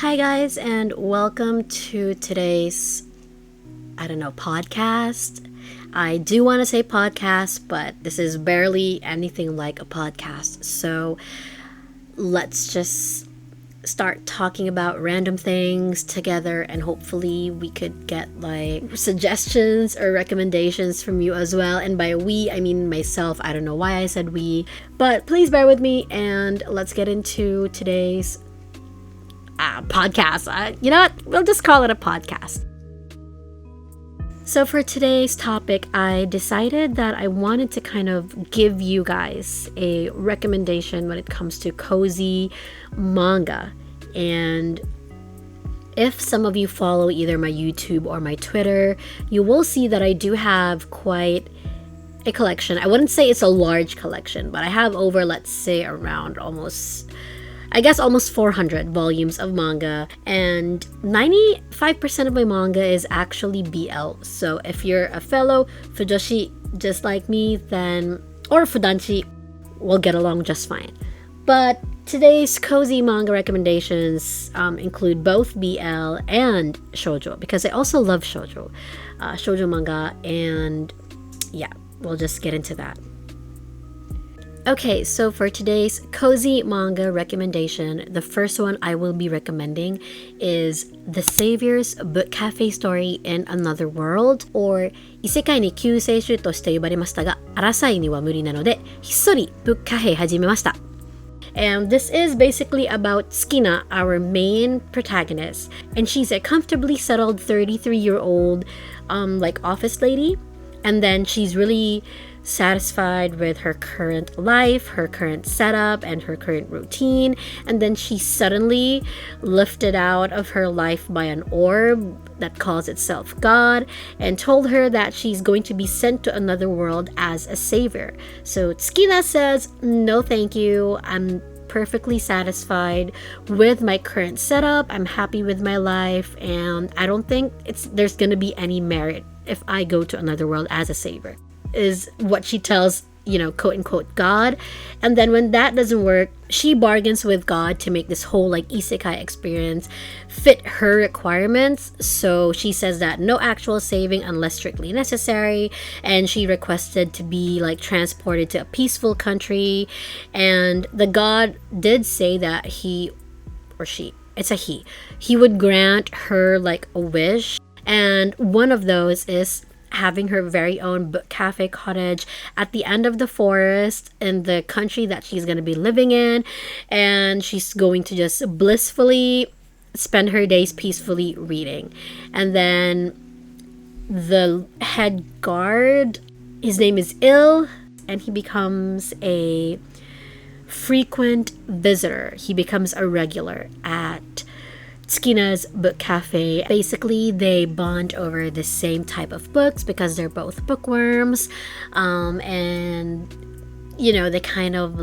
Hi, guys, and welcome to today's, podcast. I do want to say podcast, but this is barely anything like a podcast. So let's just start talking about random things together, and hopefully we could get like suggestions or recommendations from you as well. And by we, I mean myself. I don't know why I said we, but please bear with me and let's get into today's podcast. You know what? We'll just call it a podcast. So for today's topic, I decided that I wanted to kind of give you guys a recommendation when it comes to cozy manga. And if some of you follow either my YouTube or my Twitter, you will see that I do have quite a collection. I wouldn't say it's a large collection, but I have over, let's say, around almost 400 volumes of manga, and 95% of my manga is actually BL. So if you're a fellow fujoshi just like me, then, or fudanshi, we'll get along just fine. But today's cozy manga recommendations include both BL and shoujo, because I also love shoujo manga, and yeah, we'll just get into that. Okay, so for today's cozy manga recommendation, the first one I will be recommending is The Savior's Book Cafe Story in Another World, or 異世界に救世主として呼ばれましたが、アラサイには無理なので、ひっそりブックカフェ始めました。And this is basically about Tsukina, our main protagonist, and she's a comfortably settled 33-year-old office lady, and then she's really satisfied with her current life, her current setup, and her current routine, and then she's suddenly lifted out of her life by an orb that calls itself God and told her that she's going to be sent to another world as a savior. So Tsukina says, no thank you, I'm perfectly satisfied with my current setup, I'm happy with my life, and I don't think there's gonna be any merit if I go to another world as a savior, is what she tells, quote unquote God. And then when that doesn't work, she bargains with God to make this whole isekai experience fit her requirements. So she says that no actual saving unless strictly necessary, and she requested to be transported to a peaceful country. And the God did say that he would grant her a wish, and one of those is having her very own book cafe cottage at the end of the forest in the country that she's going to be living in, and she's going to just blissfully spend her days peacefully reading. And then the head guard, his name is Il, and he becomes a frequent visitor. He becomes a regular at Tsukina's book cafe. Basically, they bond over the same type of books because they're both bookworms, and they kind of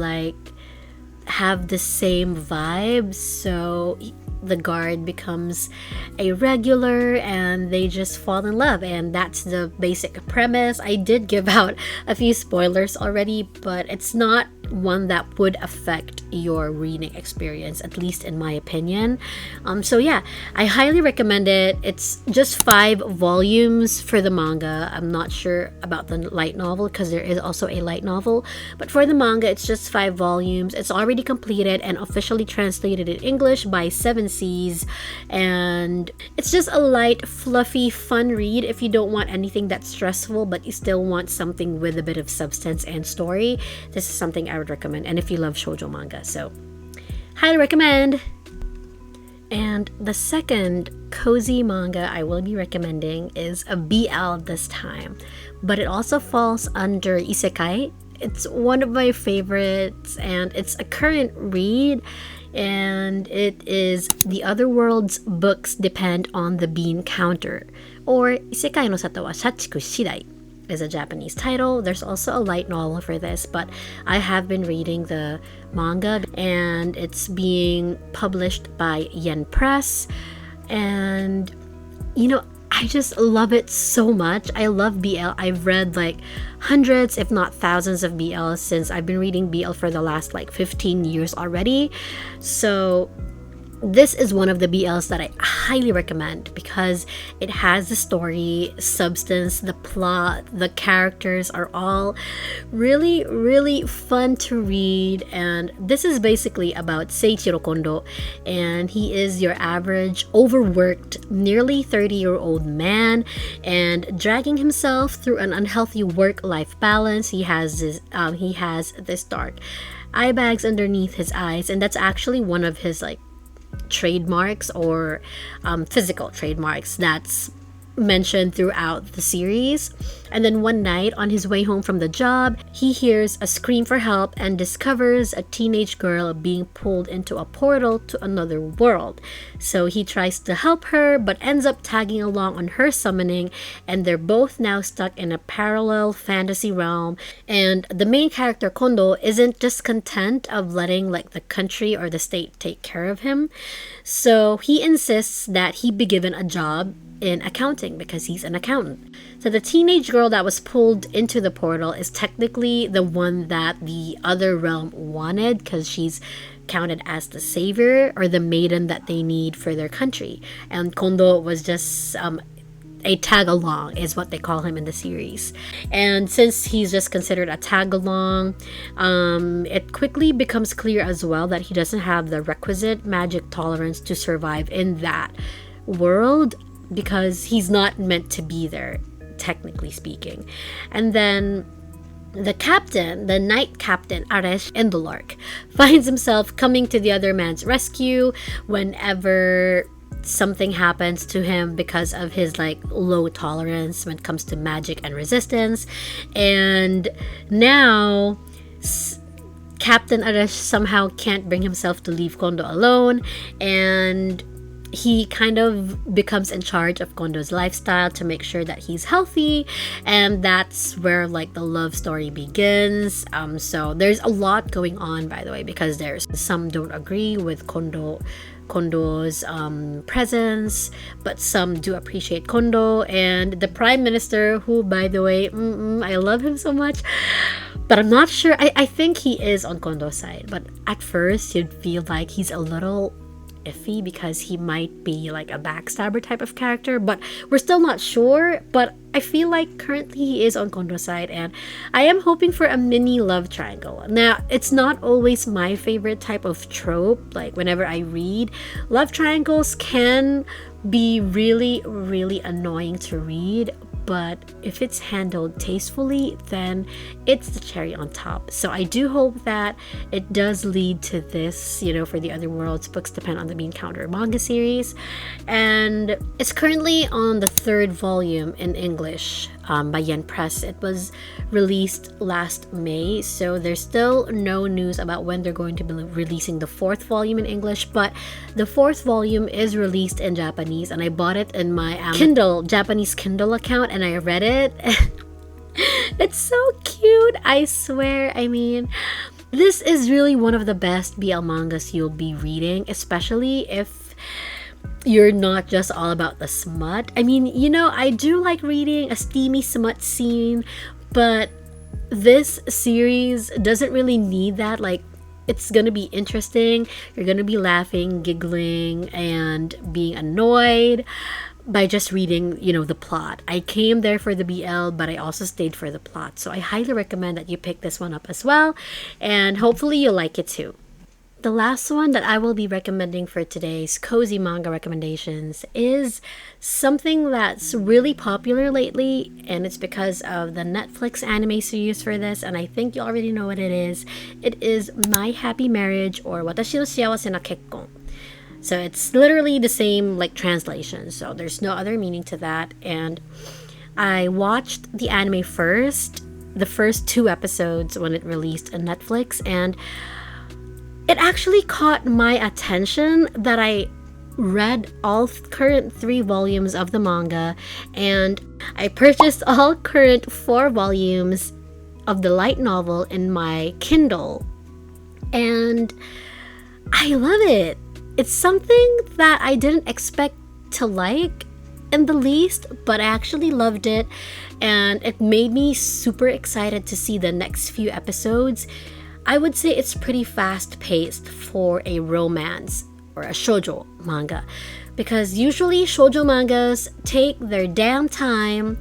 have the same vibes. So the guard becomes a regular and they just fall in love, and that's the basic premise. I did give out a few spoilers already, but it's not one that would affect your reading experience, at least in my opinion. So yeah, I highly recommend it. It's just 5 volumes for the manga. I'm not sure about the light novel because there is also a light novel, but for the manga it's just 5 volumes. It's already completed and officially translated in English by 7 Seas, and it's just a light, fluffy, fun read if you don't want anything that's stressful but you still want something with a bit of substance and story. This is something I would recommend, and if you love shoujo manga, so highly recommend. And the second cozy manga I will be recommending is a BL this time, but it also falls under isekai. It's one of my favorites, and it's a current read, and it is The Other World's Books Depend on the Bean Counter, or Isekai no Sato wa Shachiku Shidai is a Japanese title. There's also a light novel for this, but I have been reading the manga, and it's being published by Yen Press, and I just love it so much. I love BL. I've read hundreds, if not thousands of BL since I've been reading BL for the last 15 years already. So This is one of the BLs that I highly recommend because it has the story, substance, the plot, the characters are all really, really fun to read. And this is basically about Seiichiro Kondo, and he is your average, overworked, nearly 30-year-old man, and dragging himself through an unhealthy work-life balance. He has this dark eye bags underneath his eyes, and that's actually one of his like trademarks or physical trademarks that's mentioned throughout the series. And then one night on his way home from the job, he hears a scream for help and discovers a teenage girl being pulled into a portal to another world. So he tries to help her but ends up tagging along on her summoning, and they're both now stuck in a parallel fantasy realm. And the main character Kondo isn't just content of letting like the country or the state take care of him, so he insists that he be given a job in accounting because he's an accountant. So the teenage girl that was pulled into the portal is technically the one that the other realm wanted because she's counted as the savior or the maiden that they need for their country. And Kondo was just a tag along is what they call him in the series. And since he's just considered a tag along, it quickly becomes clear as well that he doesn't have the requisite magic tolerance to survive in that world because he's not meant to be there, technically speaking. And then the captain, the knight captain Aresh Endolark, finds himself coming to the other man's rescue whenever something happens to him because of his like low tolerance when it comes to magic and resistance. And now Captain Aresh somehow can't bring himself to leave Kondo alone, and he kind of becomes in charge of Kondo's lifestyle to make sure that he's healthy, and that's where like the love story begins. So there's a lot going on, by the way, because there's some don't agree with Kondo's presence, but some do appreciate Kondo. And the prime minister, who by the way, I love him so much, but I'm not sure. I think he is on Kondo's side, but at first you'd feel like he's a little iffy because he might be like a backstabber type of character, but we're still not sure. But I feel like currently he is on Kondo's side, and I am hoping for a mini love triangle. Now, it's not always my favorite type of trope. Like whenever I read, love triangles can be really, really annoying to read, but if it's handled tastefully, then it's the cherry on top. So I do hope that it does lead to this, for the Other Worlds books depend on the Bean Counter manga series. And it's currently on the 3rd volume in English by Yen Press. It was released last May, so there's still no news about when they're going to be releasing the 4th volume in English, but the 4th volume is released in Japanese, and I bought it in my Japanese Kindle account, and I read it. It's so cute, I swear. I mean, this is really one of the best BL mangas you'll be reading, especially if you're not just all about the smut. I mean, I do like reading a steamy smut scene, but this series doesn't really need that. Like, it's gonna be interesting. You're gonna be laughing, giggling, and being annoyed by just reading, the plot. I came there for the BL, but I also stayed for the plot. So I highly recommend that you pick this one up as well, and hopefully you'll like it too. The last one that I will be recommending for today's cozy manga recommendations is something that's really popular lately, and it's because of the Netflix anime series for this, and I think you already know what it is. It is My Happy Marriage, or Watashi no Shiawase na Kekkon. So it's literally the same like translation, so there's no other meaning to that. And I watched the anime first, the first 2 episodes when it released on Netflix, and it actually caught my attention that I read all current 3 volumes of the manga, and I purchased all current 4 volumes of the light novel in my Kindle, and I love it. It's something that I didn't expect to like in the least, but I actually loved it, and it made me super excited to see the next few episodes. I would say it's pretty fast-paced for a romance or a shoujo manga, because usually shoujo mangas take their damn time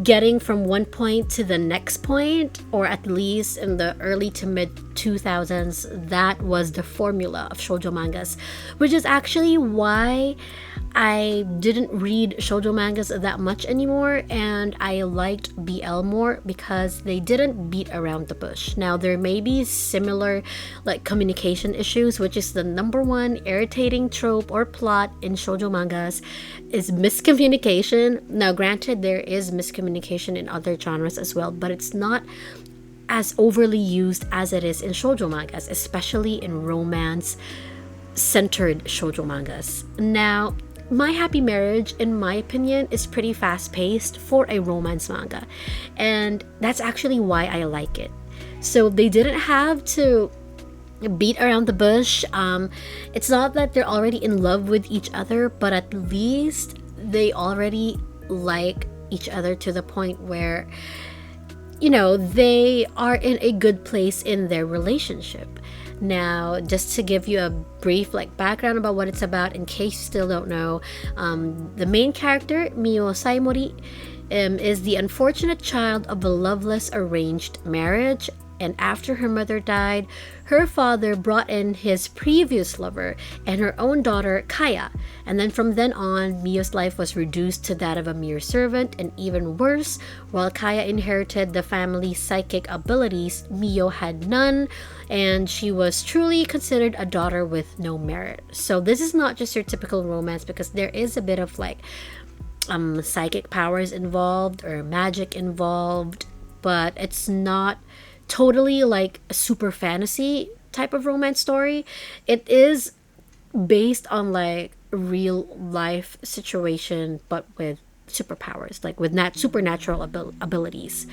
getting from one point to the next point, or at least in the early to mid 2000s, that was the formula of shoujo mangas, which is actually why I didn't read shoujo mangas that much anymore, and I liked BL more because they didn't beat around the bush. Now, there may be similar like communication issues, which is the number one irritating trope or plot in shoujo mangas is miscommunication. Now, granted, there is miscommunication in other genres as well, but it's not as overly used as it is in shoujo mangas, especially in romance centered shoujo mangas. Now, My Happy Marriage, in my opinion, is pretty fast-paced for a romance manga, and that's actually why I like it. So they didn't have to beat around the bush. It's not that they're already in love with each other, but at least they already like each other to the point where, you know, they are in a good place in their relationship. Now, just to give you a brief background about what it's about in case you still don't know, the main character, Mio Saimori, is the unfortunate child of a loveless arranged marriage, and after her mother died, her father brought in his previous lover and her own daughter, Kaya. And then from then on, Mio's life was reduced to that of a mere servant, and even worse, while Kaya inherited the family's psychic abilities, Mio had none, and she was truly considered a daughter with no merit. So this is not just your typical romance, because there is a bit of psychic powers involved or magic involved, but it's not totally like a super fantasy type of romance story. It is based on real life situation, but with superpowers, with supernatural abilities.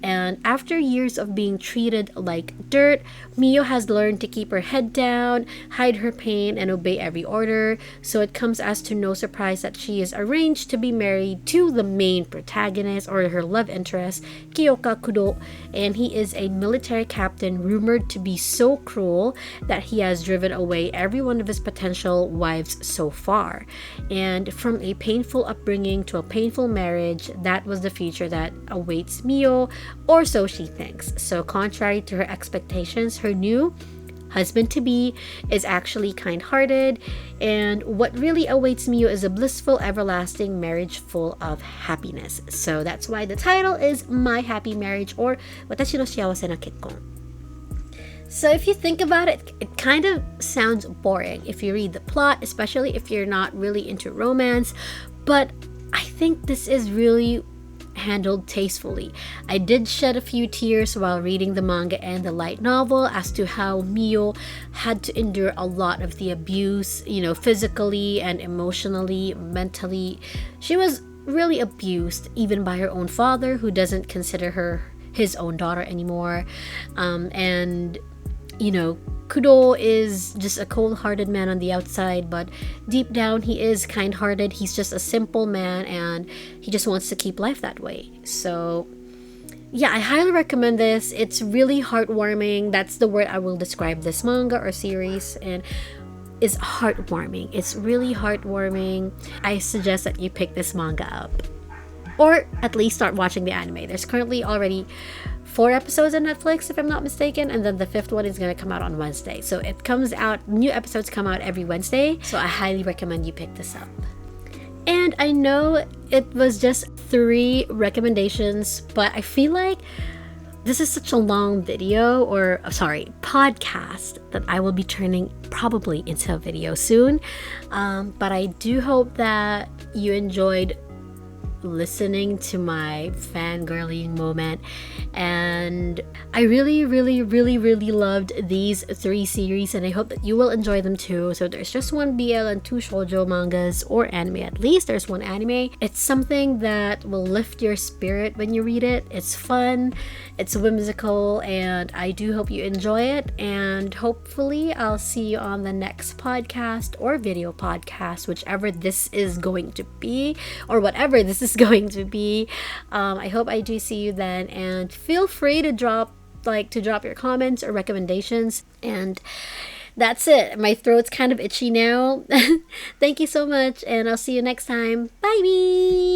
And after years of being treated like dirt, Mio has learned to keep her head down, hide her pain, and obey every order. So it comes as to no surprise that she is arranged to be married to the main protagonist, or her love interest, Kyoka Kudo, and he is a military captain rumored to be so cruel that he has driven away every one of his potential wives so far. And from a painful upbringing to a painful marriage, that was the future that awaits Mio, or so she thinks. So contrary to her expectations, her new husband-to-be is actually kind-hearted, and what really awaits Mio is a blissful, everlasting marriage full of happiness. So that's why the title is My Happy Marriage, or Watashi no Shiawase na Kekkon. So if you think about it, it kind of sounds boring if you read the plot, especially if you're not really into romance, but I think this is really handled tastefully. I did shed a few tears while reading the manga and the light novel as to how Mio had to endure a lot of the abuse, physically and emotionally, mentally. She was really abused even by her own father, who doesn't consider her his own daughter anymore. Kudo is just a cold-hearted man on the outside, but deep down he is kind-hearted. He's just a simple man, and he just wants to keep life that way. So yeah, I highly recommend this. It's really heartwarming. That's the word I will describe this manga or series, and is heartwarming. It's really heartwarming. I suggest that you pick this manga up, or at least start watching the anime. There's currently already 4 episodes on Netflix, if I'm not mistaken, and then the 5th one is going to come out on Wednesday. So it comes out, new episodes come out every Wednesday, so I highly recommend you pick this up. And I know it was just 3 recommendations, but I feel like this is such a long video, podcast, that I will be turning probably into a video soon. But I do hope that you enjoyed listening to my fangirling moment, and I really loved these 3 series, and I hope that you will enjoy them too. So there's just 1 BL and 2 shoujo mangas, or anime. At least there's 1 anime. It's something that will lift your spirit when you read it. It's fun, it's whimsical, and I do hope you enjoy it. And hopefully I'll see you on the next podcast or video podcast, whichever this is going to be, or whatever this is going to be. I hope I do see you then, and feel free to drop your comments or recommendations. And That's it. My throat's kind of itchy now. Thank you so much, and I'll see you next time. Bye.